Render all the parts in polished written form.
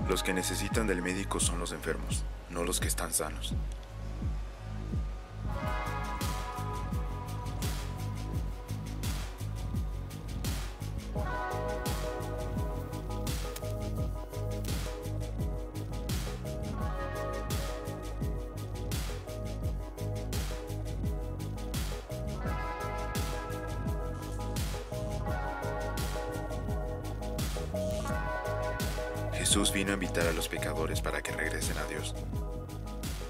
Los que necesitan del médico son los enfermos, no los que están sanos. Jesús vino a invitar a los pecadores para que regresen a Dios,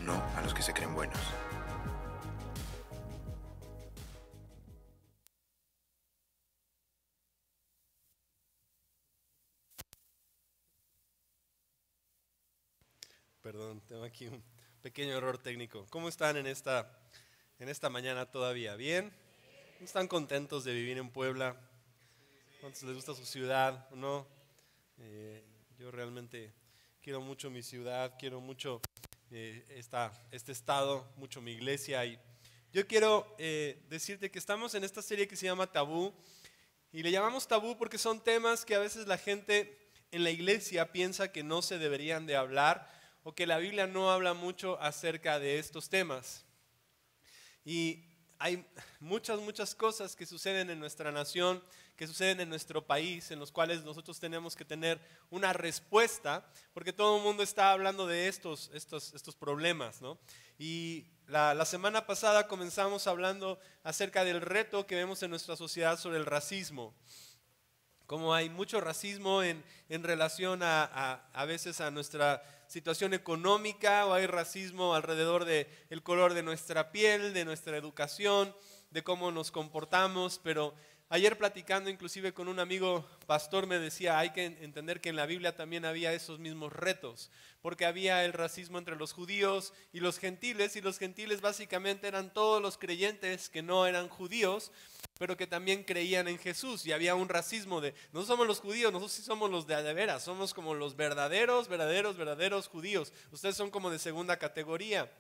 no a los que se creen buenos. Perdón, tengo aquí un pequeño error técnico. ¿Cómo están en esta mañana todavía? ¿Bien? ¿Están contentos de vivir en Puebla? ¿Cuántos les gusta su ciudad o no? Yo realmente quiero mucho mi ciudad, quiero mucho este estado, mucho mi iglesia. Y yo quiero decirte que estamos en esta serie que se llama Tabú. Y le llamamos tabú porque son temas que a veces la gente en la iglesia piensa que no se deberían de hablar, o que la Biblia no habla mucho acerca de estos temas. Y hay muchas cosas que suceden en nuestra nación, que suceden en nuestro país, en los cuales nosotros tenemos que tener una respuesta, porque todo el mundo está hablando de estos problemas, ¿no? Y la semana pasada comenzamos hablando acerca del reto que vemos en nuestra sociedad sobre el racismo. Como hay mucho racismo en relación a veces a nuestra situación económica, o hay racismo alrededor del color de nuestra piel, de nuestra educación, de cómo nos comportamos. Pero ayer platicando inclusive con un amigo pastor me decía, hay que entender que en la Biblia también había esos mismos retos, porque había el racismo entre los judíos y los gentiles básicamente eran todos los creyentes que no eran judíos, pero que también creían en Jesús. Y había un racismo de, no somos los judíos, nosotros sí somos los de veras, somos como los verdaderos judíos. Ustedes son como de segunda categoría.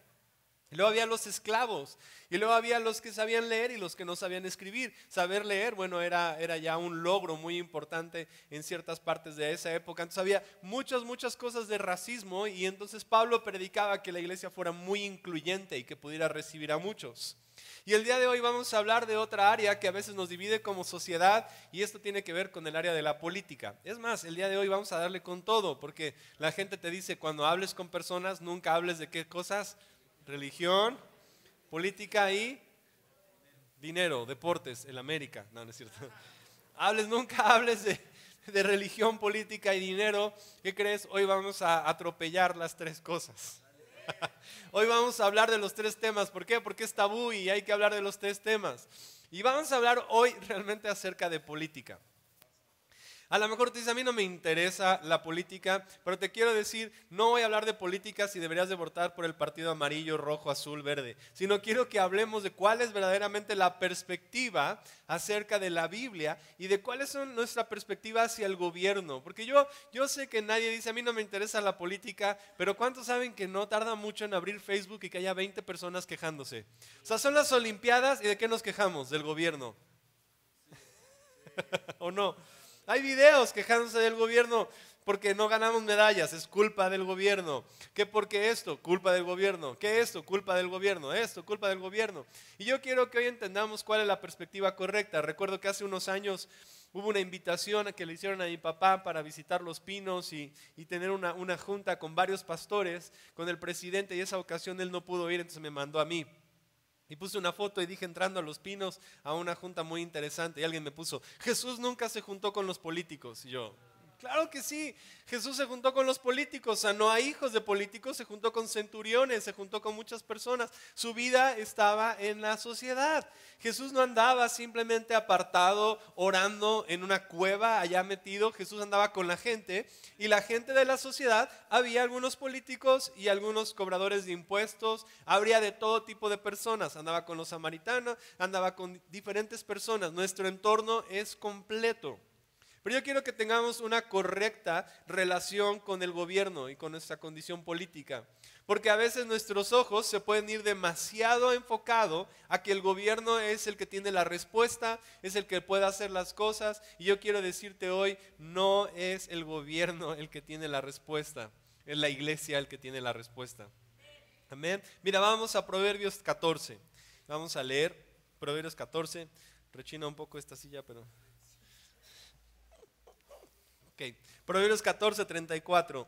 Y luego había los esclavos, y luego había los que sabían leer y los que no sabían escribir. Saber leer, bueno, era ya un logro muy importante en ciertas partes de esa época. Entonces había muchas cosas de racismo, y entonces Pablo predicaba que la iglesia fuera muy incluyente y que pudiera recibir a muchos. Y el día de hoy vamos a hablar de otra área que a veces nos divide como sociedad, y esto tiene que ver con el área de la política. Es más, el día de hoy vamos a darle con todo, porque la gente te dice, cuando hables con personas, nunca hables de qué cosas: religión, política y dinero, deportes, el América. No es cierto. Nunca hables de religión, política y dinero. ¿Qué crees? Hoy vamos a atropellar las tres cosas. Hoy vamos a hablar de los tres temas. ¿Por qué? Porque es tabú y hay que hablar de los tres temas. Y vamos a hablar hoy realmente acerca de política. A lo mejor te dices, a mí no me interesa la política, pero te quiero decir, no voy a hablar de política si deberías de votar por el partido amarillo, rojo, azul, verde, sino quiero que hablemos de cuál es verdaderamente la perspectiva acerca de la Biblia y de cuál es nuestra perspectiva hacia el gobierno. Porque yo sé que nadie dice, a mí no me interesa la política, pero ¿cuántos saben que no tarda mucho en abrir Facebook y que haya 20 personas quejándose? O sea, son las Olimpiadas, ¿y de qué nos quejamos? Del gobierno. ¿O no? Hay videos quejándose del gobierno porque no ganamos medallas, es culpa del gobierno. ¿Qué porque esto? Culpa del gobierno. ¿Qué esto? Culpa del gobierno. Esto, culpa del gobierno. Y yo quiero que hoy entendamos cuál es la perspectiva correcta. Recuerdo que hace unos años hubo una invitación que le hicieron a mi papá para visitar Los Pinos y tener una junta con varios pastores, con el presidente, y esa ocasión él no pudo ir, entonces me mandó a mí. Y puse una foto y dije, entrando a Los Pinos a una junta muy interesante, y alguien me puso, Jesús nunca se juntó con los políticos. Y yo, claro que sí, Jesús se juntó con los políticos, sanó a hijos de políticos, se juntó con centuriones, se juntó con muchas personas. Su vida estaba en la sociedad. Jesús no andaba simplemente apartado, orando en una cueva allá metido. Jesús andaba con la gente, y la gente de la sociedad, había algunos políticos y algunos cobradores de impuestos, habría de todo tipo de personas. Andaba con los samaritanos, andaba con diferentes personas. Nuestro entorno es completo. Pero yo quiero que tengamos una correcta relación con el gobierno y con nuestra condición política. Porque a veces nuestros ojos se pueden ir demasiado enfocados a que el gobierno es el que tiene la respuesta, es el que puede hacer las cosas. Y yo quiero decirte hoy, no es el gobierno el que tiene la respuesta, es la iglesia el que tiene la respuesta. Amén. Mira, vamos a Proverbios 14. Vamos a leer Proverbios 14. Rechina un poco esta silla, pero... Ok, Proverbios 14, 34.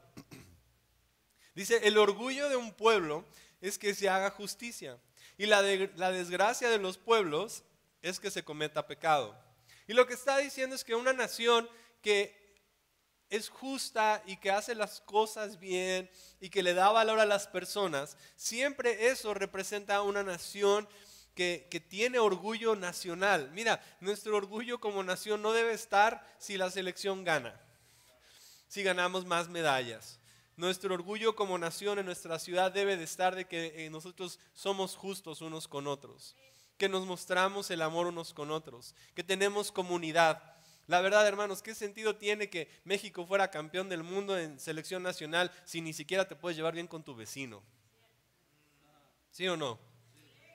Dice, el orgullo de un pueblo es que se haga justicia, y la desgracia de los pueblos es que se cometa pecado. Y lo que está diciendo es que una nación que es justa y que hace las cosas bien y que le da valor a las personas, siempre eso representa una nación que tiene orgullo nacional. Mira, nuestro orgullo como nación no debe estar si la selección gana, si ganamos más medallas. Nuestro orgullo como nación en nuestra ciudad debe de estar de que nosotros somos justos unos con otros, que nos mostramos el amor unos con otros, que tenemos comunidad. La verdad, hermanos, ¿qué sentido tiene que México fuera campeón del mundo en selección nacional si ni siquiera te puedes llevar bien con tu vecino? ¿Sí o no?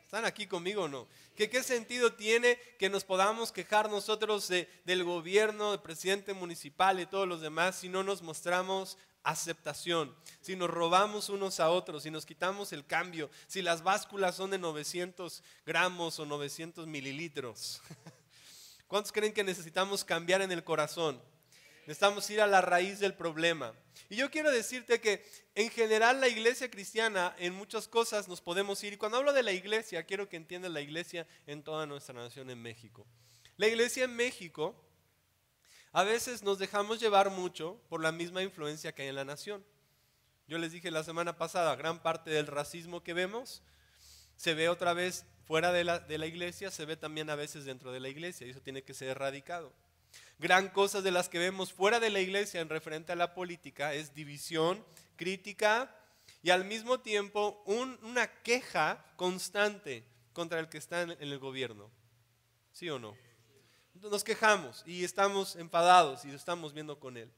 ¿Están aquí conmigo o no? ¿Qué sentido tiene que nos podamos quejar nosotros del gobierno, del presidente municipal y todos los demás si no nos mostramos aceptación, si nos robamos unos a otros, si nos quitamos el cambio, si las básculas son de 900 gramos o 900 mililitros? ¿Cuántos creen que necesitamos cambiar en el corazón? Necesitamos ir a la raíz del problema. Y yo quiero decirte que en general la iglesia cristiana en muchas cosas nos podemos ir. Y cuando hablo de la iglesia, quiero que entiendas la iglesia en toda nuestra nación en México. La iglesia en México, a veces nos dejamos llevar mucho por la misma influencia que hay en la nación. Yo les dije la semana pasada, gran parte del racismo que vemos se ve otra vez fuera de la iglesia, se ve también a veces dentro de la iglesia y eso tiene que ser erradicado. Gran cosa de las que vemos fuera de la iglesia en referente a la política es división, crítica y al mismo tiempo una queja constante contra el que está en el gobierno. ¿Sí o no? Nos quejamos y estamos enfadados y estamos viendo con él.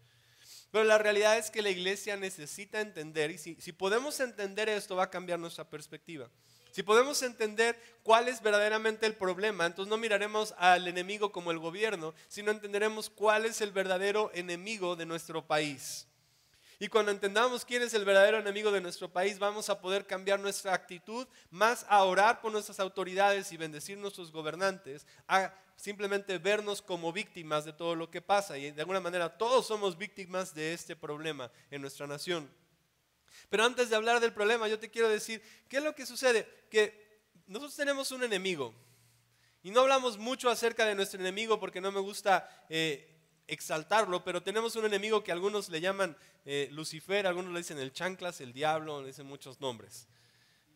Pero la realidad es que la iglesia necesita entender, y si podemos entender esto va a cambiar nuestra perspectiva. Si podemos entender cuál es verdaderamente el problema, entonces no miraremos al enemigo como el gobierno, sino entenderemos cuál es el verdadero enemigo de nuestro país. Y cuando entendamos quién es el verdadero enemigo de nuestro país, vamos a poder cambiar nuestra actitud más a orar por nuestras autoridades y bendecir a nuestros gobernantes, a simplemente vernos como víctimas de todo lo que pasa. Y de alguna manera todos somos víctimas de este problema en nuestra nación. Pero antes de hablar del problema, yo te quiero decir, ¿qué es lo que sucede? Que nosotros tenemos un enemigo. Y no hablamos mucho acerca de nuestro enemigo porque no me gusta exaltarlo, pero tenemos un enemigo que algunos le llaman Lucifer, algunos le dicen el chanclas, el diablo, le dicen muchos nombres.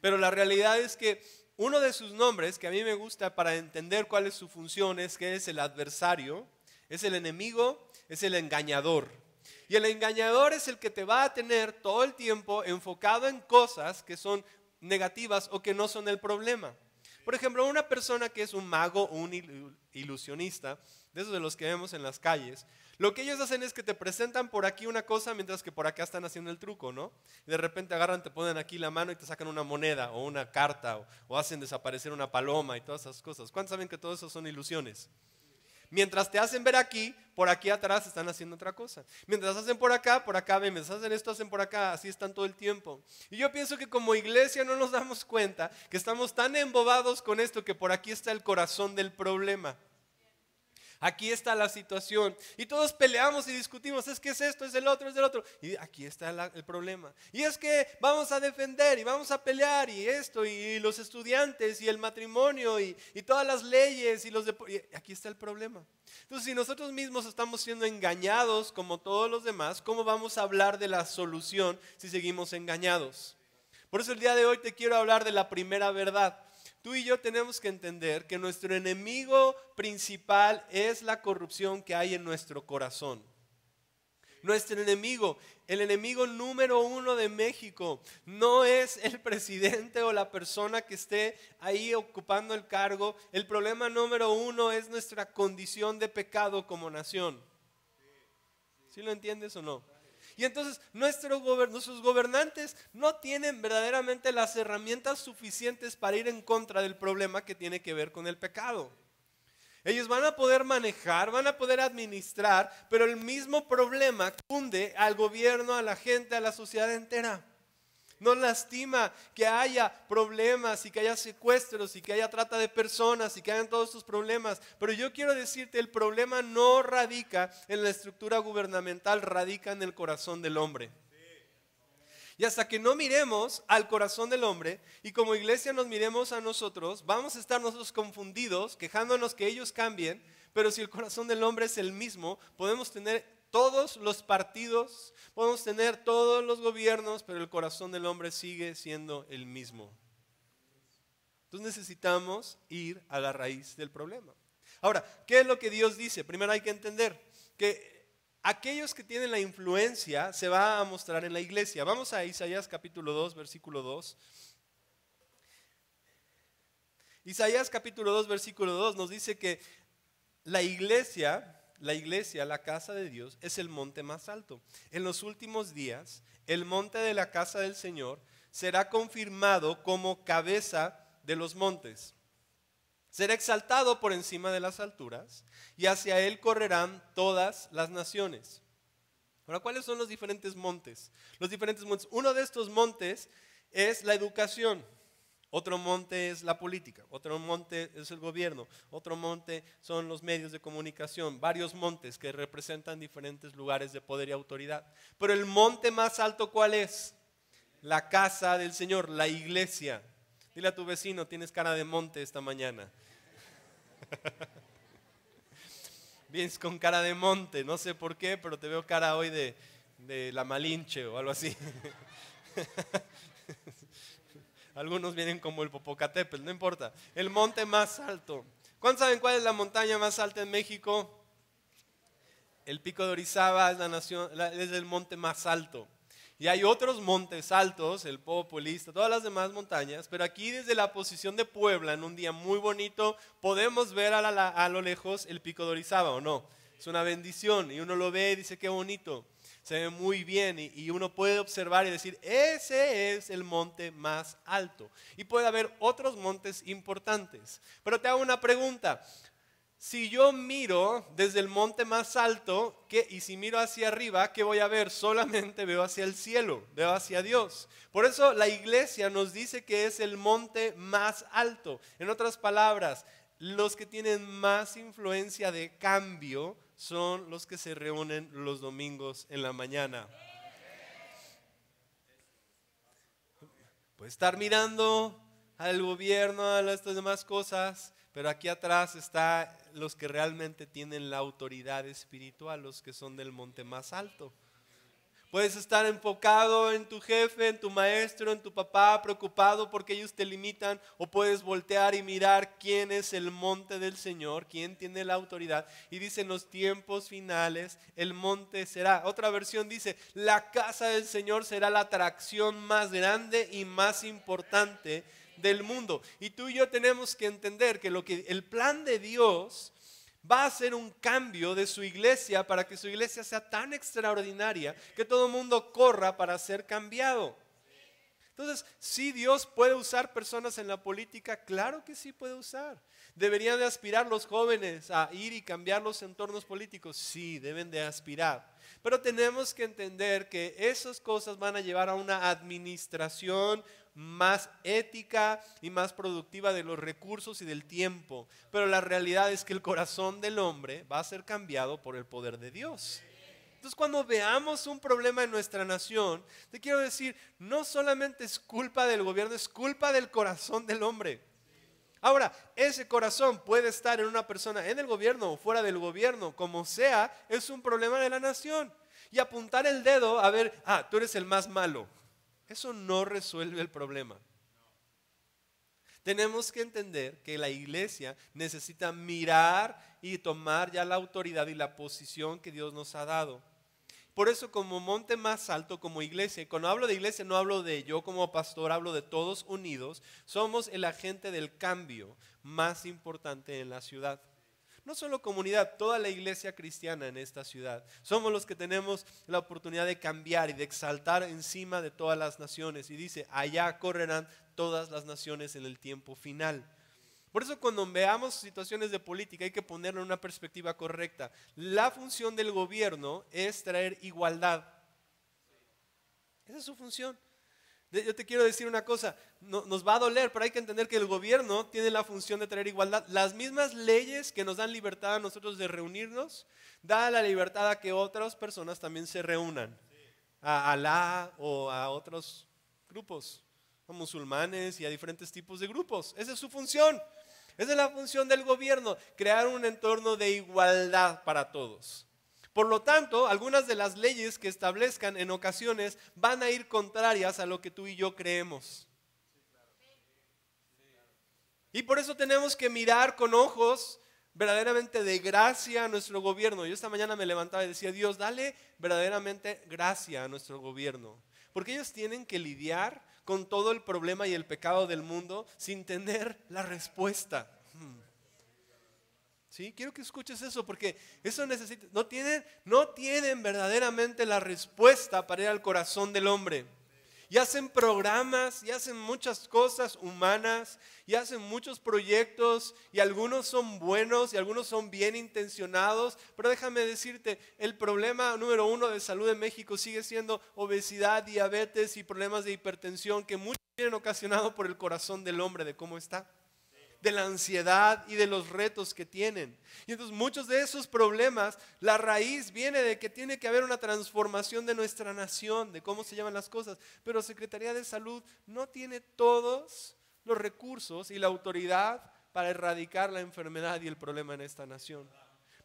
Pero la realidad es que uno de sus nombres, que a mí me gusta para entender cuál es su función, es que es el adversario, es el enemigo, es el engañador. Y el engañador es el que te va a tener todo el tiempo enfocado en cosas que son negativas o que no son el problema. Por ejemplo, una persona que es un mago o un ilusionista, de esos de los que vemos en las calles, lo que ellos hacen es que te presentan por aquí una cosa mientras que por acá están haciendo el truco, ¿no? Y de repente agarran, te ponen aquí la mano y te sacan una moneda o una carta o hacen desaparecer una paloma y todas esas cosas. ¿Cuántos saben que todo eso son ilusiones? Mientras te hacen ver aquí, por aquí atrás están haciendo otra cosa. Mientras hacen por acá ven. Mientras hacen esto, hacen por acá. Así están todo el tiempo. Y yo pienso que como iglesia no nos damos cuenta que estamos tan embobados con esto que por aquí está el corazón del problema. Aquí está la situación y todos peleamos y discutimos, es que es esto, es el otro, es el otro. Y aquí está el problema. Y es que vamos a defender y vamos a pelear y esto y los estudiantes y el matrimonio y todas las leyes y aquí está el problema. Entonces, si nosotros mismos estamos siendo engañados como todos los demás, ¿cómo vamos a hablar de la solución si seguimos engañados? Por eso el día de hoy te quiero hablar de la primera verdad. Tú y yo tenemos que entender que nuestro enemigo principal es la corrupción que hay en nuestro corazón. Nuestro enemigo, el enemigo número uno de México, no es el presidente o la persona que esté ahí ocupando el cargo. El problema número uno es nuestra condición de pecado como nación. ¿Sí lo entiendes o no? Y entonces nuestros gobernantes no tienen verdaderamente las herramientas suficientes para ir en contra del problema que tiene que ver con el pecado. Ellos van a poder manejar, van a poder administrar, pero el mismo problema cunde al gobierno, a la gente, a la sociedad entera. Nos lastima que haya problemas y que haya secuestros y que haya trata de personas y que hayan todos estos problemas. Pero yo quiero decirte, el problema no radica en la estructura gubernamental, radica en el corazón del hombre. Y hasta que no miremos al corazón del hombre y como iglesia nos miremos a nosotros, vamos a estar nosotros confundidos, quejándonos que ellos cambien, pero si el corazón del hombre es el mismo, podemos tener todos los partidos, podemos tener todos los gobiernos, pero el corazón del hombre sigue siendo el mismo. Entonces necesitamos ir a la raíz del problema. Ahora, ¿qué es lo que Dios dice? Primero hay que entender que aquellos que tienen la influencia se va a mostrar en la iglesia. Vamos a Isaías capítulo 2, versículo 2. Isaías capítulo 2, versículo 2 nos dice que la iglesia, la casa de Dios, es el monte más alto. En los últimos días, el monte de la casa del Señor será confirmado como cabeza de los montes. Será exaltado por encima de las alturas y hacia él correrán todas las naciones. Ahora, ¿cuáles son los diferentes montes? Los diferentes montes. Uno de estos montes es la educación. Otro monte es la política, otro monte es el gobierno, otro monte son los medios de comunicación, varios montes que representan diferentes lugares de poder y autoridad. Pero el monte más alto, ¿cuál es? La casa del Señor, la iglesia. Dile a tu vecino, tienes cara de monte esta mañana. Vienes con cara de monte, no sé por qué, pero te veo cara hoy de la Malinche o algo así. Algunos vienen como el Popocatépetl, no importa. El monte más alto. ¿Cuántos saben cuál es la montaña más alta en México? El Pico de Orizaba es el monte más alto. Y hay otros montes altos, el Populista, todas las demás montañas, pero aquí desde la posición de Puebla, en un día muy bonito, podemos ver a lo lejos el Pico de Orizaba, ¿o no? Es una bendición y uno lo ve y dice qué bonito. Se ve muy bien y uno puede observar y decir, ese es el monte más alto. Y puede haber otros montes importantes. Pero te hago una pregunta. Si yo miro desde el monte más alto y si miro hacia arriba, ¿qué voy a ver? Solamente veo hacia el cielo, veo hacia Dios. Por eso la iglesia nos dice que es el monte más alto. En otras palabras, los que tienen más influencia de cambio son los que se reúnen los domingos en la mañana. Puede estar mirando al gobierno, a estas demás cosas, pero aquí atrás están los que realmente tienen la autoridad espiritual, los que son del monte más alto. Puedes estar enfocado en tu jefe, en tu maestro, en tu papá, preocupado porque ellos te limitan, o puedes voltear y mirar quién es el monte del Señor, quién tiene la autoridad. Y dice, en los tiempos finales el monte será, otra versión dice, la casa del Señor será la atracción más grande y más importante del mundo. Y tú y yo tenemos que entender que el plan de Dios va a hacer un cambio de su iglesia para que su iglesia sea tan extraordinaria que todo el mundo corra para ser cambiado. Entonces, ¿sí Dios puede usar personas en la política? Claro que sí puede usar. ¿Deberían de aspirar los jóvenes a ir y cambiar los entornos políticos? Sí, deben de aspirar. Pero tenemos que entender que esas cosas van a llevar a una administración más ética y más productiva de los recursos y del tiempo. Pero la realidad es que el corazón del hombre va a ser cambiado por el poder de Dios. Entonces, cuando veamos un problema en nuestra nación, te quiero decir, no solamente es culpa del gobierno, es culpa del corazón del hombre. Ahora, ese corazón puede estar en una persona en el gobierno o fuera del gobierno, como sea, es un problema de la nación. Y apuntar el dedo a ver, tú eres el más malo. Eso no resuelve el problema. Tenemos que entender que la iglesia necesita mirar y tomar ya la autoridad y la posición que Dios nos ha dado. Por eso, como monte más alto, como iglesia, y cuando hablo de iglesia no hablo de yo como pastor, hablo de todos unidos, somos el agente del cambio más importante en la ciudad. no solo comunidad, toda la iglesia cristiana en esta ciudad. Somos los que tenemos la oportunidad de cambiar y de exaltar encima de todas las naciones. Y dice, allá correrán todas las naciones en el tiempo final. Por eso cuando veamos situaciones de política hay que ponerlo en una perspectiva correcta. La función del gobierno es traer igualdad. Esa es su función. Yo te quiero decir una cosa, nos va a doler, pero hay que entender que el gobierno tiene la función de traer igualdad. Las mismas leyes que nos dan libertad a nosotros de reunirnos, da la libertad a que otras personas también se reúnan. A Alá o a otros grupos, a musulmanes y a diferentes tipos de grupos. Esa es su función. Esa es la función del gobierno, crear un entorno de igualdad para todos. Por lo tanto, algunas de las leyes que establezcan en ocasiones van a ir contrarias a lo que tú y yo creemos. Y por eso tenemos que mirar con ojos verdaderamente de gracia a nuestro gobierno. Yo esta mañana me levantaba y decía, Dios, dale verdaderamente gracia a nuestro gobierno. Porque ellos tienen que lidiar con todo el problema y el pecado del mundo sin tener la respuesta. ¿Sí? Quiero que escuches eso porque eso necesita, no tienen verdaderamente la respuesta para ir al corazón del hombre. Y hacen programas, y hacen muchas cosas humanas, y hacen muchos proyectos, y algunos son buenos, y algunos son bien intencionados, pero déjame decirte, el problema número 1 de salud en México sigue siendo obesidad, diabetes y problemas de hipertensión que muchos vienen ocasionados por el corazón del hombre, de cómo está, de la ansiedad y de los retos que tienen. Y entonces muchos de esos problemas, la raíz viene de que tiene que haber una transformación de nuestra nación, de cómo se llaman las cosas. Pero Secretaría de Salud no tiene todos los recursos y la autoridad para erradicar la enfermedad y el problema en esta nación.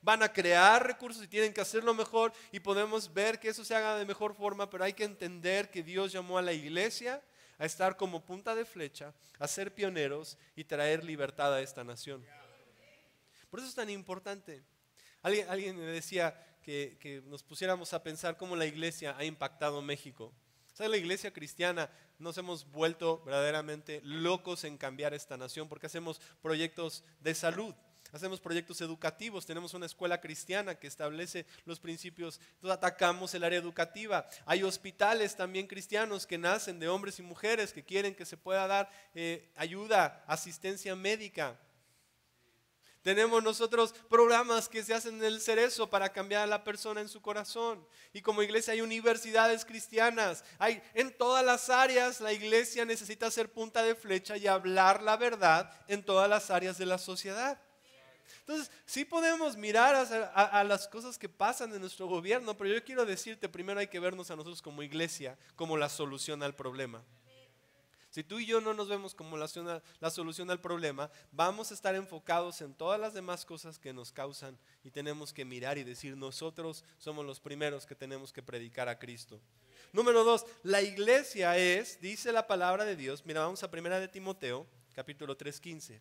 Van a crear recursos y tienen que hacerlo mejor y podemos ver que eso se haga de mejor forma, pero hay que entender que Dios llamó a la iglesia a estar como punta de flecha, a ser pioneros y traer libertad a esta nación. Por eso es tan importante. Alguien me decía que nos pusiéramos a pensar cómo la iglesia ha impactado México. ¿Sabes? La iglesia cristiana nos hemos vuelto verdaderamente locos en cambiar esta nación porque hacemos proyectos de salud. Hacemos proyectos educativos, tenemos una escuela cristiana que establece los principios, entonces atacamos el área educativa. Hay hospitales también cristianos que nacen de hombres y mujeres que quieren que se pueda dar ayuda, asistencia médica. Tenemos nosotros programas que se hacen en el Cerezo para cambiar a la persona en su corazón. Y como iglesia hay universidades cristianas. En todas las áreas la iglesia necesita ser punta de flecha y hablar la verdad en todas las áreas de la sociedad. Entonces, sí podemos mirar a las cosas que pasan en nuestro gobierno, pero yo quiero decirte, primero hay que vernos a nosotros como iglesia, como la solución al problema. Si tú y yo no nos vemos como la solución al problema, vamos a estar enfocados en todas las demás cosas que nos causan y tenemos que mirar y decir, nosotros somos los primeros que tenemos que predicar a Cristo. Número 2, la iglesia es, dice la palabra de Dios, mira, vamos a 1 de Timoteo, capítulo 3:15.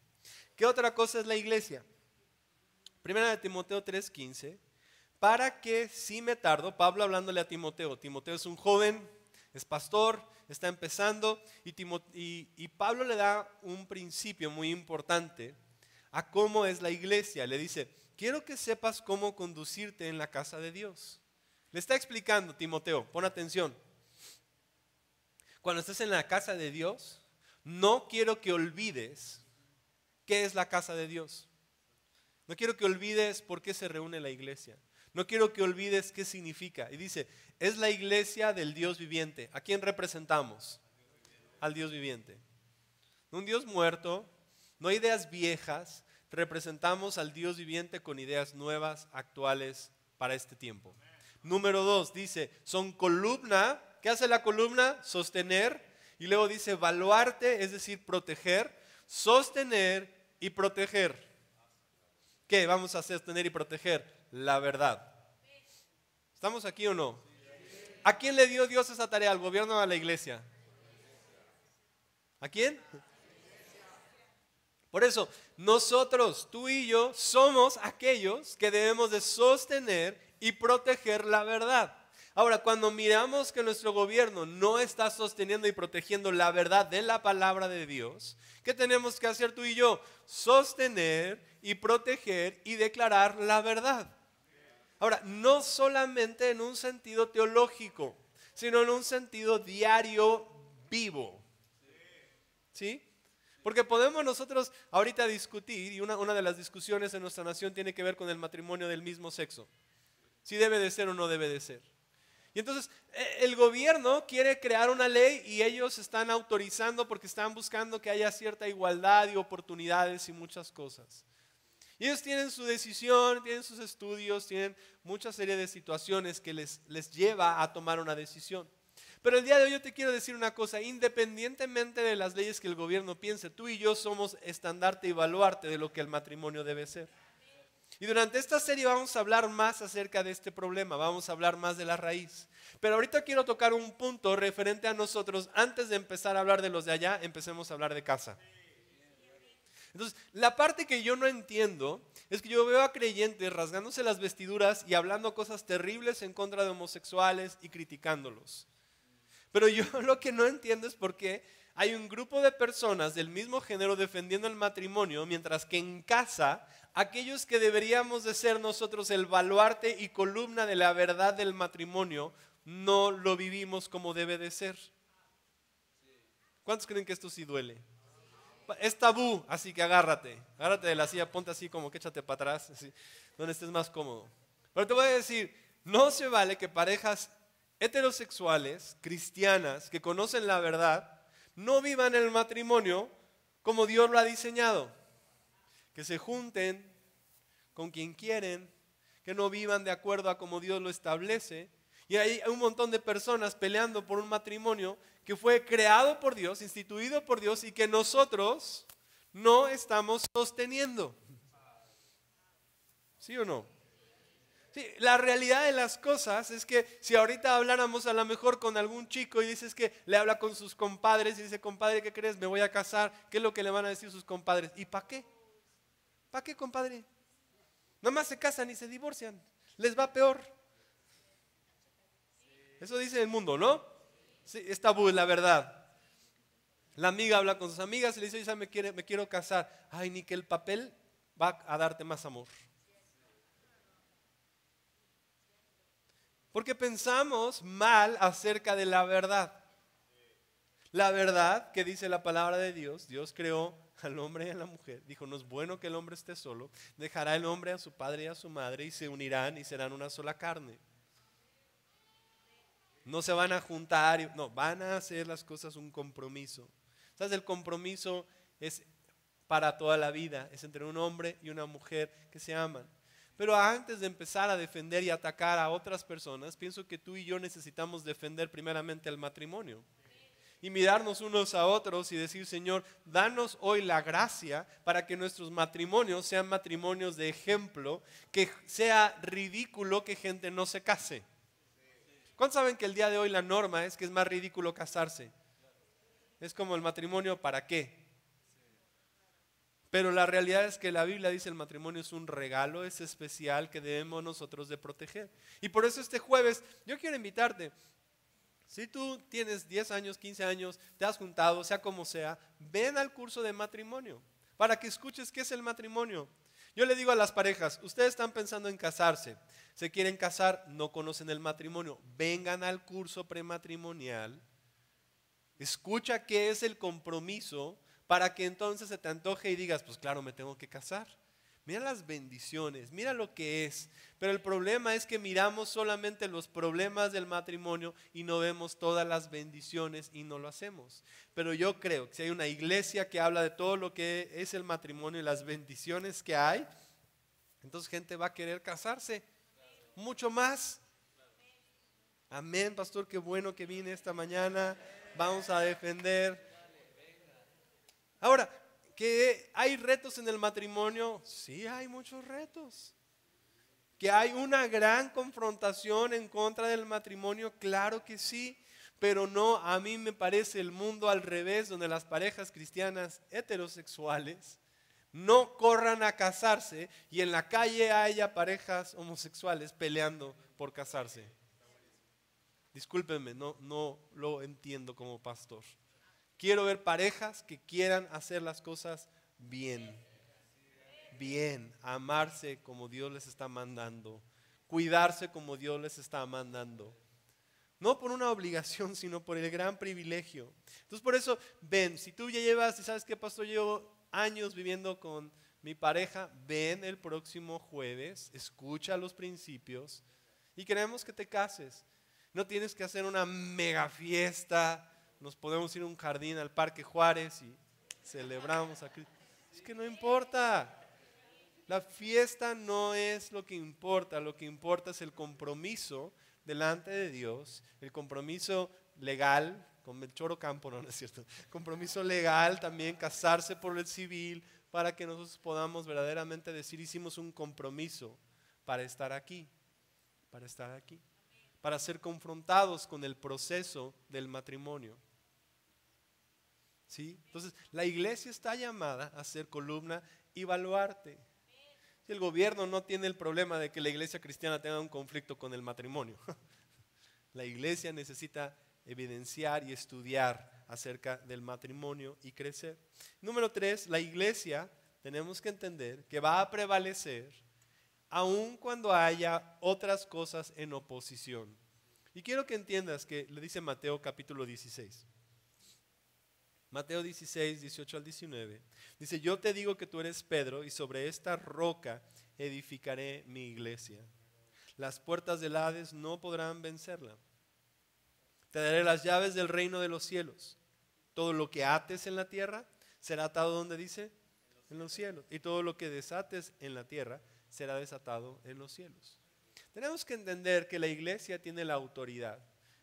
¿Qué otra cosa es la iglesia? 1 de Timoteo 3:15, para que si me tardo, Pablo hablándole a Timoteo. Timoteo es un joven, es pastor, está empezando y Pablo le da un principio muy importante a cómo es la iglesia. Le dice, quiero que sepas cómo conducirte en la casa de Dios. Le está explicando Timoteo, pon atención. Cuando estés en la casa de Dios, no quiero que olvides qué es la casa de Dios. No quiero que olvides por qué se reúne la iglesia. No quiero que olvides qué significa. Y dice, es la iglesia del Dios viviente. ¿A quién representamos? Al Dios viviente. No un Dios muerto, no ideas viejas. Representamos al Dios viviente con ideas nuevas, actuales para este tiempo. Número 2, dice, son columna. ¿Qué hace la columna? Sostener. Y luego dice, baluarte, es decir, proteger. Sostener y proteger. ¿Qué vamos a sostener y proteger? La verdad. ¿Estamos aquí o no? ¿A quién le dio Dios esa tarea? ¿Al gobierno o a la iglesia? ¿A quién? Por eso, nosotros, tú y yo, somos aquellos que debemos de sostener y proteger la verdad. Ahora, cuando miramos que nuestro gobierno no está sosteniendo y protegiendo la verdad de la palabra de Dios, ¿qué tenemos que hacer tú y yo? Sostener y proteger y declarar la verdad. Ahora, no solamente en un sentido teológico, sino en un sentido diario vivo. ¿Sí? Porque podemos nosotros ahorita discutir, y una de las discusiones en nuestra nación tiene que ver con el matrimonio del mismo sexo. Si debe de ser o no debe de ser. Y entonces el gobierno quiere crear una ley y ellos están autorizando porque están buscando que haya cierta igualdad y oportunidades y muchas cosas. Y ellos tienen su decisión, tienen sus estudios, tienen mucha serie de situaciones que les lleva a tomar una decisión. Pero el día de hoy yo te quiero decir una cosa, independientemente de las leyes que el gobierno piense, tú y yo somos estandarte y baluarte de lo que el matrimonio debe ser. Y durante esta serie vamos a hablar más acerca de este problema, vamos a hablar más de la raíz. Pero ahorita quiero tocar un punto referente a nosotros. Antes de empezar a hablar de los de allá, empecemos a hablar de casa. Entonces, la parte que yo no entiendo es que yo veo a creyentes rasgándose las vestiduras y hablando cosas terribles en contra de homosexuales y criticándolos. Pero yo lo que no entiendo es por qué hay un grupo de personas del mismo género defendiendo el matrimonio, mientras que en casa, aquellos que deberíamos de ser nosotros el baluarte y columna de la verdad del matrimonio, no lo vivimos como debe de ser. ¿Cuántos creen que esto sí duele? Es tabú, así que agárrate de la silla, ponte así como que échate para atrás, así, donde estés más cómodo. Pero te voy a decir, no se vale que parejas heterosexuales, cristianas, que conocen la verdad, no vivan el matrimonio como Dios lo ha diseñado. Que se junten con quien quieren, que no vivan de acuerdo a como Dios lo establece. Y hay un montón de personas peleando por un matrimonio que fue creado por Dios, instituido por Dios y que nosotros no estamos sosteniendo. ¿Sí o no? Sí, la realidad de las cosas es que si ahorita habláramos a lo mejor con algún chico y dices que le habla con sus compadres y dice, compadre, ¿qué crees? Me voy a casar. ¿Qué es lo que le van a decir sus compadres? ¿Y para qué? ¿Para qué, compadre? Nomás se casan y se divorcian. Les va peor. Eso dice el mundo, ¿no? Sí, es tabú, la verdad. La amiga habla con sus amigas y le dice, me quiero casar. Ay, ni que el papel va a darte más amor. Porque pensamos mal acerca de la verdad. La verdad que dice la palabra de Dios, Dios creó al hombre y a la mujer. Dijo, no es bueno que el hombre esté solo. Dejará el hombre a su padre y a su madre y se unirán y serán una sola carne. No se van a juntar, no, van a hacer las cosas un compromiso. ¿Sabes? El compromiso es para toda la vida, es entre un hombre y una mujer que se aman. Pero antes de empezar a defender y atacar a otras personas, pienso que tú y yo necesitamos defender primeramente el matrimonio. Y mirarnos unos a otros y decir, Señor, danos hoy la gracia para que nuestros matrimonios sean matrimonios de ejemplo, que sea ridículo que gente no se case. ¿Cuántos saben que el día de hoy la norma es que es más ridículo casarse? Es como el matrimonio, ¿para qué? Pero la realidad es que la Biblia dice el matrimonio es un regalo, es especial que debemos nosotros de proteger. Y por eso este jueves yo quiero invitarte. Si tú tienes 10 años, 15 años, te has juntado, sea como sea, ven al curso de matrimonio para que escuches qué es el matrimonio. Yo le digo a las parejas, ustedes están pensando en casarse, se quieren casar, no conocen el matrimonio, vengan al curso prematrimonial, escucha qué es el compromiso para que entonces se te antoje y digas, pues claro, me tengo que casar. Mira las bendiciones, mira lo que es. Pero el problema es que miramos solamente los problemas del matrimonio y no vemos todas las bendiciones y no lo hacemos. Pero yo creo que si hay una iglesia que habla de todo lo que es el matrimonio y las bendiciones que hay, entonces gente va a querer casarse mucho más. Amén, pastor, qué bueno que vine esta mañana. Vamos a defender. Ahora, ¿que hay retos en el matrimonio? Sí, hay muchos retos. ¿Que hay una gran confrontación en contra del matrimonio? Claro que sí, pero no, a mí me parece el mundo al revés, donde las parejas cristianas heterosexuales no corran a casarse y en la calle haya parejas homosexuales peleando por casarse. Discúlpenme, no lo entiendo como pastor. Quiero ver parejas que quieran hacer las cosas bien. Bien, amarse como Dios les está mandando, cuidarse como Dios les está mandando. No por una obligación, sino por el gran privilegio. Entonces por eso, ven, si tú ya llevas, y sabes qué, pastor, llevo años viviendo con mi pareja, ven el próximo jueves, escucha los principios y queremos que te cases. No tienes que hacer una mega fiesta, nos podemos ir a un jardín al Parque Juárez y celebramos a Cristo. Es que no importa. La fiesta no es lo que importa es el compromiso delante de Dios, el compromiso legal, con Melchor Ocampo, no es cierto, compromiso legal también, casarse por el civil, para que nosotros podamos verdaderamente decir, hicimos un compromiso para estar aquí, para ser confrontados con el proceso del matrimonio. ¿Sí? Entonces, la iglesia está llamada a ser columna y baluarte. El gobierno no tiene el problema de que la iglesia cristiana tenga un conflicto con el matrimonio. La iglesia necesita evidenciar y estudiar acerca del matrimonio y crecer. Número 3, la iglesia tenemos que entender que va a prevalecer aun cuando haya otras cosas en oposición. Y quiero que entiendas que le dice Mateo capítulo 16. Mateo 16, 18 al 19. Dice, yo te digo que tú eres Pedro y sobre esta roca edificaré mi iglesia. Las puertas del Hades no podrán vencerla. Te daré las llaves del reino de los cielos. Todo lo que ates en la tierra será atado, ¿dónde dice? En los cielos. Y todo lo que desates en la tierra será desatado en los cielos. Tenemos que entender que la iglesia tiene la autoridad.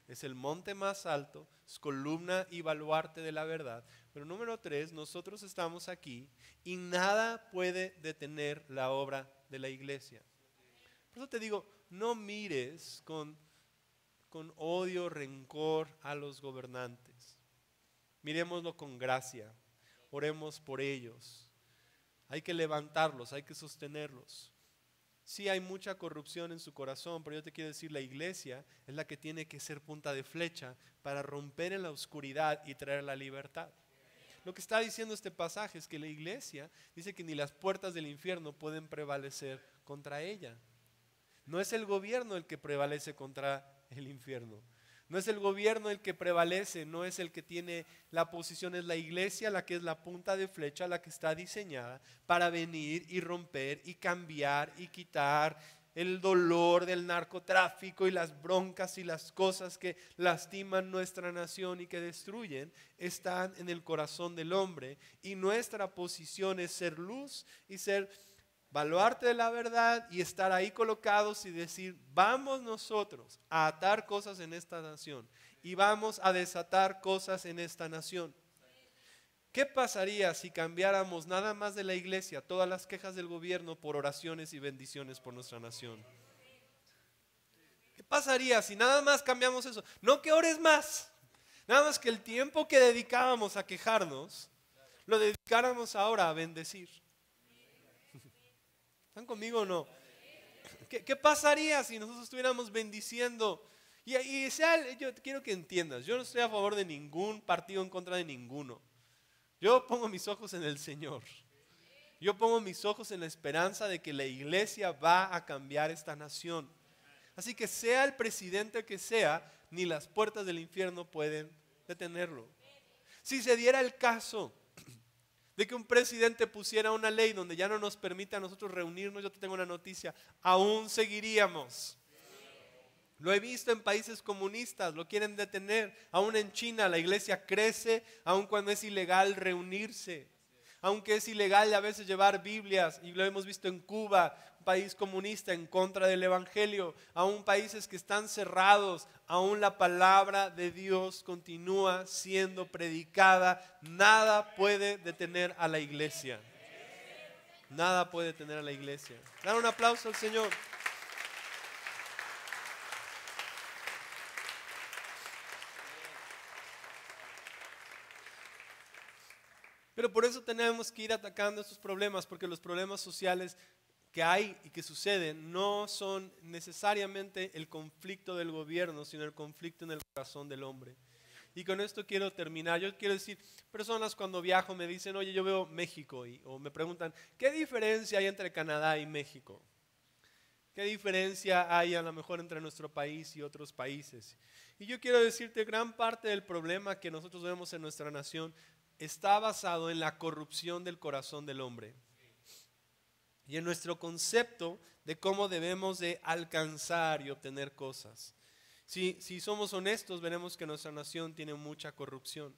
Es el monte más alto, es columna y baluarte de la verdad. Pero número 3, nosotros estamos aquí y nada puede detener la obra de la iglesia. Por eso te digo, no mires con odio, rencor a los gobernantes. Miremoslo con gracia, oremos por ellos. Hay que levantarlos, hay que sostenerlos. Sí hay mucha corrupción en su corazón, pero yo te quiero decir, la iglesia es la que tiene que ser punta de flecha para romper en la oscuridad y traer la libertad. Lo que está diciendo este pasaje es que la iglesia dice que ni las puertas del infierno pueden prevalecer contra ella. No es el gobierno el que prevalece contra el infierno. No es el gobierno el que prevalece, no es el que tiene la posición, es la iglesia la que es la punta de flecha, la que está diseñada para venir y romper y cambiar y quitar el dolor del narcotráfico y las broncas y las cosas que lastiman nuestra nación y que destruyen, están en el corazón del hombre. Y nuestra posición es ser luz y ser baluarte de la verdad y estar ahí colocados y decir, vamos nosotros a atar cosas en esta nación y vamos a desatar cosas en esta nación. ¿Qué pasaría si cambiáramos nada más de la iglesia todas las quejas del gobierno por oraciones y bendiciones por nuestra nación? ¿Qué pasaría si nada más cambiamos eso? No que ores más, nada más que el tiempo que dedicábamos a quejarnos, lo dedicáramos ahora a bendecir. ¿Están conmigo o no? ¿Qué pasaría si nosotros estuviéramos bendiciendo? Yo quiero que entiendas, yo no estoy a favor de ningún partido en contra de ninguno. Yo pongo mis ojos en el Señor. Yo pongo mis ojos en la esperanza de que la iglesia va a cambiar esta nación. Así que sea el presidente que sea, ni las puertas del infierno pueden detenerlo. Si se diera el caso de que un presidente pusiera una ley donde ya no nos permite a nosotros reunirnos, yo te tengo una noticia, aún seguiríamos. Lo he visto en países comunistas, lo quieren detener. Aún en China la iglesia crece, aun cuando es ilegal reunirse. Aunque es ilegal a veces llevar Biblias, y lo hemos visto en Cuba, un país comunista en contra del evangelio. Aún países que están cerrados, aún la palabra de Dios continúa siendo predicada. Nada puede detener a la iglesia. Nada puede detener a la iglesia. Dar un aplauso al Señor. Pero por eso tenemos que ir atacando estos problemas, porque los problemas sociales que hay y que suceden no son necesariamente el conflicto del gobierno, sino el conflicto en el corazón del hombre. Y con esto quiero terminar. Yo quiero decir, personas cuando viajo me dicen, oye, yo veo México, o me preguntan, ¿qué diferencia hay entre Canadá y México? ¿Qué diferencia hay a lo mejor entre nuestro país y otros países? Y yo quiero decirte, gran parte del problema que nosotros vemos en nuestra nación está basado en la corrupción del corazón del hombre y en nuestro concepto de cómo debemos de alcanzar y obtener cosas. Si somos honestos, veremos que nuestra nación tiene mucha corrupción.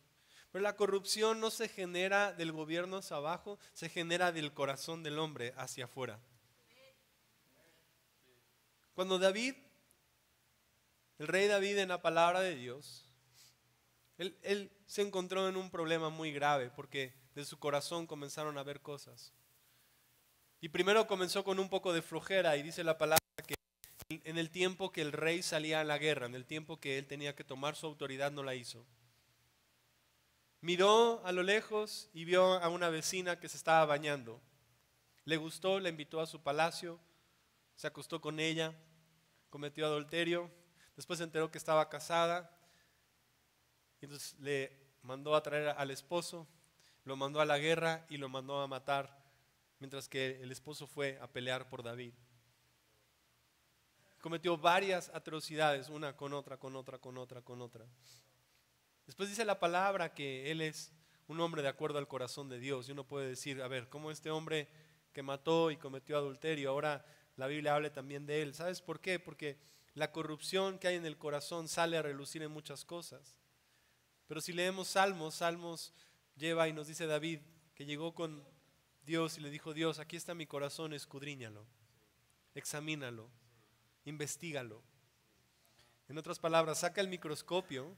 Pero la corrupción no se genera del gobierno hacia abajo, se genera del corazón del hombre hacia afuera. Cuando David, el rey David en la palabra de Dios, él se encontró en un problema muy grave porque de su corazón comenzaron a ver cosas. Y primero comenzó con un poco de flojera y dice la palabra que en el tiempo que el rey salía a la guerra, en el tiempo que él tenía que tomar su autoridad, no la hizo. Miró a lo lejos y vio a una vecina que se estaba bañando. Le gustó, la invitó a su palacio, se acostó con ella, cometió adulterio, después se enteró que estaba casada, y entonces le mandó a traer al esposo, lo mandó a la guerra y lo mandó a matar, mientras que el esposo fue a pelear por David. Cometió varias atrocidades, una con otra, con otra, con otra, con otra. Después dice la palabra que él es un hombre de acuerdo al corazón de Dios. Y uno puede decir, a ver, ¿cómo este hombre que mató y cometió adulterio, ahora la Biblia habla también de él? ¿Sabes por qué? Porque la corrupción que hay en el corazón sale a relucir en muchas cosas. Pero si leemos Salmos lleva y nos dice David que llegó con Dios y le dijo, Dios, aquí está mi corazón, escudriñalo, examínalo, investígalo. En otras palabras, saca el microscopio,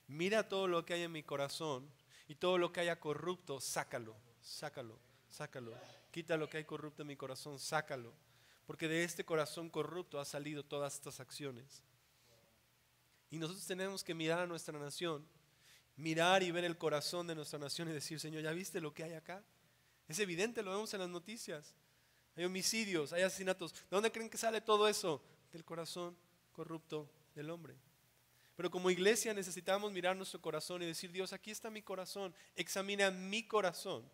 mira todo lo que hay en mi corazón y todo lo que haya corrupto, sácalo, sácalo, sácalo. Quita lo que hay corrupto en mi corazón, sácalo. Porque de este corazón corrupto ha salido todas estas acciones. Y nosotros tenemos que mirar a nuestra nación, mirar y ver el corazón de nuestra nación y decir, Señor, ¿ya viste lo que hay acá? Es evidente, lo vemos en las noticias. Hay homicidios, hay asesinatos. ¿De dónde creen que sale todo eso? Del corazón corrupto del hombre. Pero como iglesia necesitamos mirar nuestro corazón y decir, Dios, aquí está mi corazón, examina mi corazón.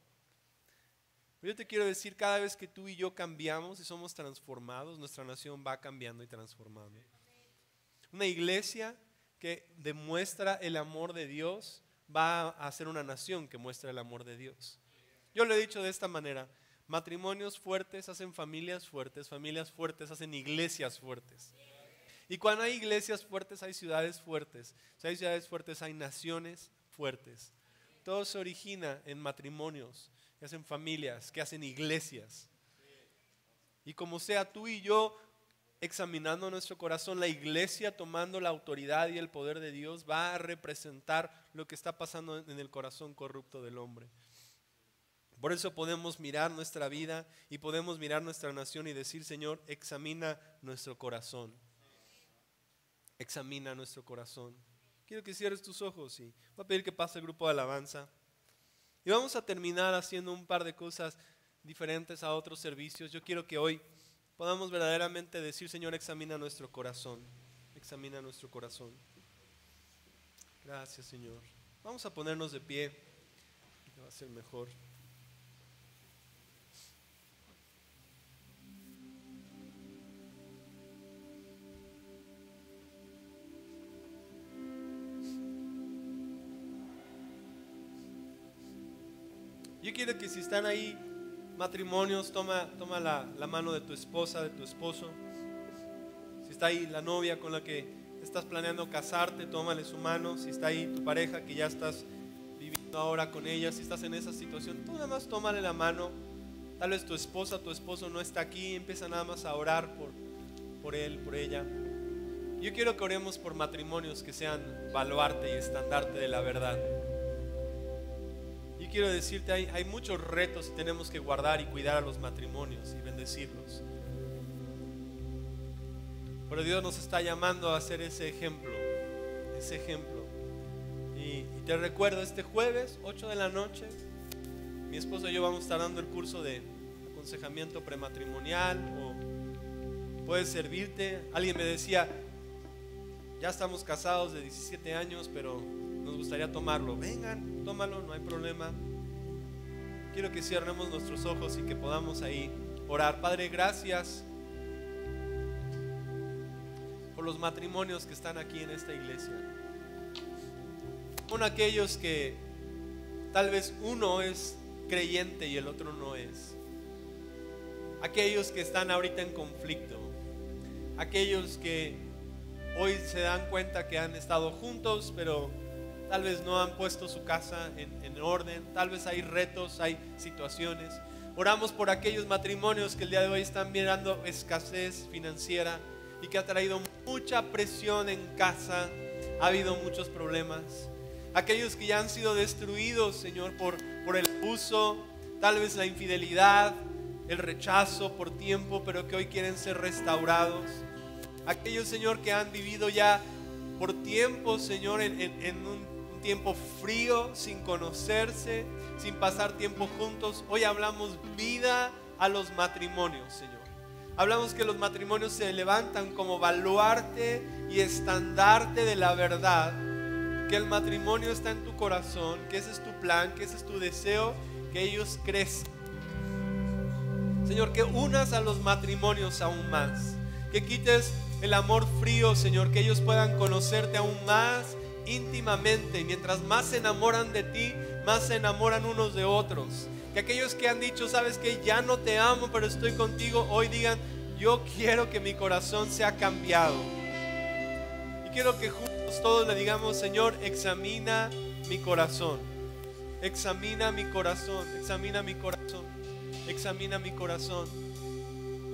Pero yo te quiero decir, cada vez que tú y yo cambiamos y somos transformados, nuestra nación va cambiando y transformando. Una iglesia que demuestra el amor de Dios va a ser una nación que muestra el amor de Dios. Yo lo he dicho de esta manera, matrimonios fuertes hacen familias fuertes hacen iglesias fuertes. Y cuando hay iglesias fuertes hay ciudades fuertes, si hay ciudades fuertes hay naciones fuertes. Todo se origina en matrimonios, que hacen familias, que hacen iglesias. Y como sea tú y yo examinando nuestro corazón, la iglesia tomando la autoridad y el poder de Dios va a representar lo que está pasando en el corazón corrupto del hombre. Por eso podemos mirar nuestra vida y podemos mirar nuestra nación y decir, Señor, examina nuestro corazón. Examina nuestro corazón. Quiero que cierres tus ojos y voy a pedir que pase el grupo de alabanza. Y vamos a terminar haciendo un par de cosas diferentes a otros servicios. Yo quiero que hoy podamos verdaderamente decir, Señor, examina nuestro corazón. Examina nuestro corazón. Gracias, Señor. Vamos a ponernos de pie. Que va a ser mejor. Yo quiero que si están ahí matrimonios, toma la mano de tu esposa, de tu esposo. Si está ahí la novia con la que estás planeando casarte, tómale su mano. Si está ahí tu pareja que ya estás viviendo ahora con ella, si estás en esa situación, tú nada más tómale la mano. Tal vez tu esposa, tu esposo no está aquí, empieza nada más a orar por él, por ella. Yo quiero que oremos por matrimonios que sean baluarte y estandarte de la verdad. Yo quiero decirte, hay muchos retos y tenemos que guardar y cuidar a los matrimonios y bendecirlos. Pero Dios nos está llamando a hacer ese ejemplo, ese ejemplo. Y te recuerdo, este jueves, 8 de la noche, mi esposo y yo vamos a estar dando el curso de aconsejamiento prematrimonial o puedes servirte. Alguien me decía, ya estamos casados de 17 años, pero nos gustaría tomarlo. Vengan, tómalo, no hay problema. Quiero que cierremos nuestros ojos y que podamos ahí orar. Padre, gracias por los matrimonios que están aquí en esta iglesia. Con aquellos que tal vez uno es creyente y el otro no es. Aquellos que están ahorita en conflicto. Aquellos que hoy se dan cuenta que han estado juntos, pero tal vez no han puesto su casa en orden. Tal vez hay retos, hay situaciones. Oramos por aquellos matrimonios que el día de hoy están mirando escasez financiera y que ha traído mucha presión en casa. Ha habido muchos problemas. Aquellos que ya han sido destruidos, Señor, por el abuso, tal vez la infidelidad, el rechazo por tiempo, pero que hoy quieren ser restaurados. Aquellos, Señor, que han vivido ya por tiempo, Señor, en un tiempo frío, sin conocerse, sin pasar tiempo juntos. Hoy hablamos vida a los matrimonios, Señor. Hablamos que los matrimonios se levantan como baluarte y estandarte de la verdad. Que el matrimonio está en tu corazón, que ese es tu plan, que ese es tu deseo, que ellos crezcan. Señor, que unas a los matrimonios aún más. Que quites el amor frío, Señor, que ellos puedan conocerte aún más íntimamente. Mientras más se enamoran de ti, más se enamoran unos de otros. Que aquellos que han dicho, sabes que ya no te amo, pero estoy contigo, hoy digan, yo quiero que mi corazón sea cambiado. Y quiero que juntos todos le digamos, Señor, examina mi corazón. Examina mi corazón, examina mi corazón, examina mi corazón.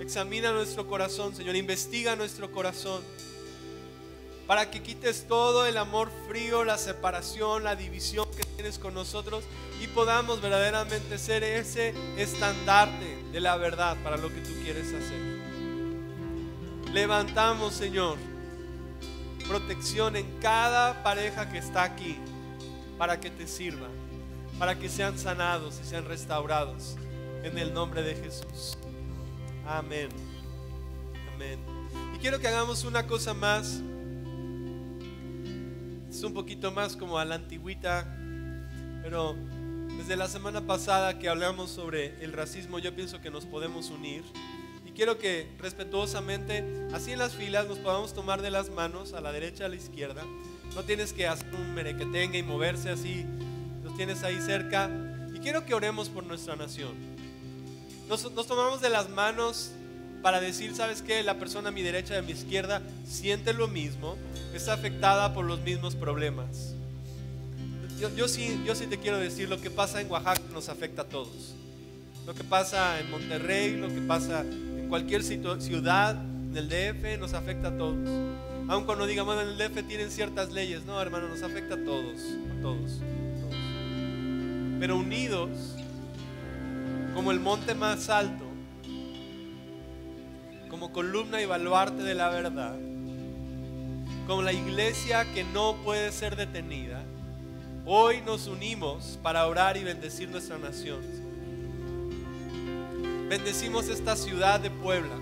Examina nuestro corazón, Señor, investiga nuestro corazón. Para que quites todo el amor frío, la separación, la división que tienes con nosotros y podamos verdaderamente ser ese estandarte de la verdad para lo que tú quieres hacer. Levantamos, Señor, protección en cada pareja que está aquí para que te sirva, para que sean sanados y sean restaurados en el nombre de Jesús. Amén. Amén. Y quiero que hagamos una cosa más. Es un poquito más como a la antigüita, pero desde la semana pasada que hablamos sobre el racismo, yo pienso que nos podemos unir. Y quiero que respetuosamente, así en las filas, nos podamos tomar de las manos a la derecha, a la izquierda. No tienes que hacer un merequetengue y moverse así, los tienes ahí cerca. Y quiero que oremos por nuestra nación. Nos tomamos de las manos para decir, ¿sabes qué? La persona a mi derecha y a mi izquierda siente lo mismo, está afectada por los mismos problemas. Yo sí te quiero decir, lo que pasa en Oaxaca nos afecta a todos. Lo que pasa en Monterrey, lo que pasa en cualquier ciudad, en el DF, nos afecta a todos. Aun cuando digamos en el DF tienen ciertas leyes, no, hermano, nos afecta a todos, a todos, a todos. Pero unidos, como el monte más alto, como columna y baluarte de la verdad, como la iglesia que no puede ser detenida, hoy nos unimos para orar y bendecir nuestra nación. Bendecimos esta ciudad de Puebla.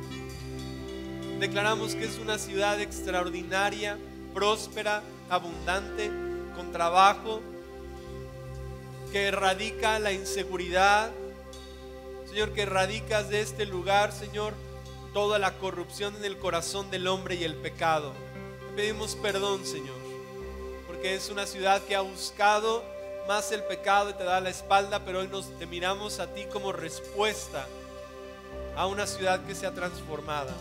Declaramos que es una ciudad extraordinaria, próspera, abundante, con trabajo, que erradica la inseguridad. Señor, que erradicas de este lugar, Señor, toda la corrupción en el corazón del hombre y el pecado. Te pedimos perdón, Señor, porque es una ciudad que ha buscado más el pecado y te da la espalda, pero hoy te miramos a ti como respuesta a una ciudad que sea transformada.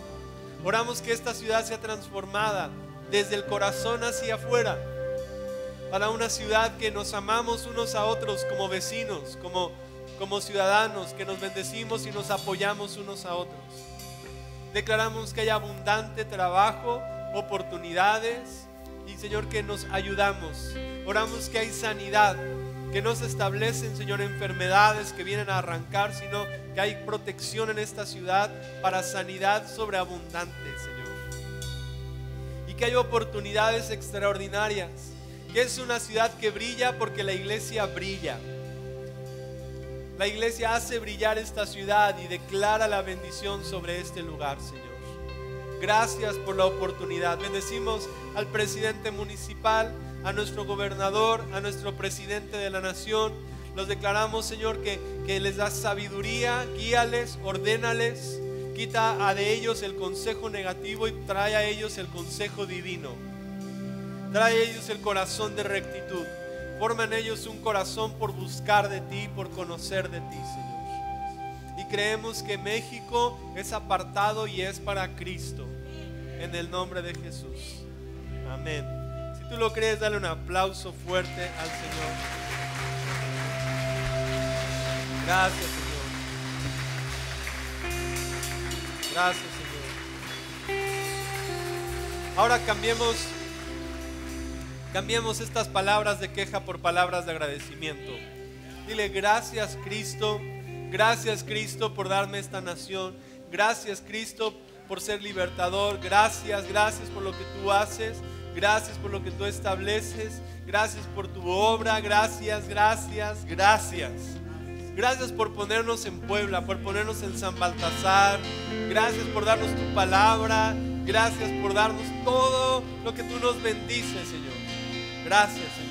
Oramos que esta ciudad sea transformada desde el corazón hacia afuera, para una ciudad que nos amamos unos a otros como vecinos, como ciudadanos, que nos bendecimos y nos apoyamos unos a otros. Declaramos que hay abundante trabajo, oportunidades y, Señor, que nos ayudamos. Oramos que hay sanidad, que no se establecen, Señor, enfermedades que vienen a arrancar, sino que hay protección en esta ciudad para sanidad sobreabundante, Señor. Y que hay oportunidades extraordinarias, que es una ciudad que brilla porque la iglesia brilla. La iglesia hace brillar esta ciudad y declara la bendición sobre este lugar, Señor. Gracias por la oportunidad. Bendecimos al presidente municipal, a nuestro gobernador, a nuestro presidente de la nación. Los declaramos, Señor, que les das sabiduría, guíales, ordénales. Quita a de ellos el consejo negativo y trae a ellos el consejo divino. Trae a ellos el corazón de rectitud. Forma en ellos un corazón por buscar de ti, por conocer de ti, Señor. Y creemos que México es apartado y es para Cristo. En el nombre de Jesús. Amén. Si tú lo crees, dale un aplauso fuerte al Señor. Gracias, Señor. Gracias, Señor. Ahora cambiemos estas palabras de queja por palabras de agradecimiento. Dile: gracias, Cristo. Gracias, Cristo, por darme esta nación. Gracias, Cristo, por ser libertador. Gracias por lo que tú haces. Gracias por lo que tú estableces. Gracias por tu obra. Gracias. Gracias por ponernos en Puebla, por ponernos en San Baltasar. Gracias por darnos tu palabra. Gracias por darnos todo lo que tú nos bendices, Señor. Gracias, Señor.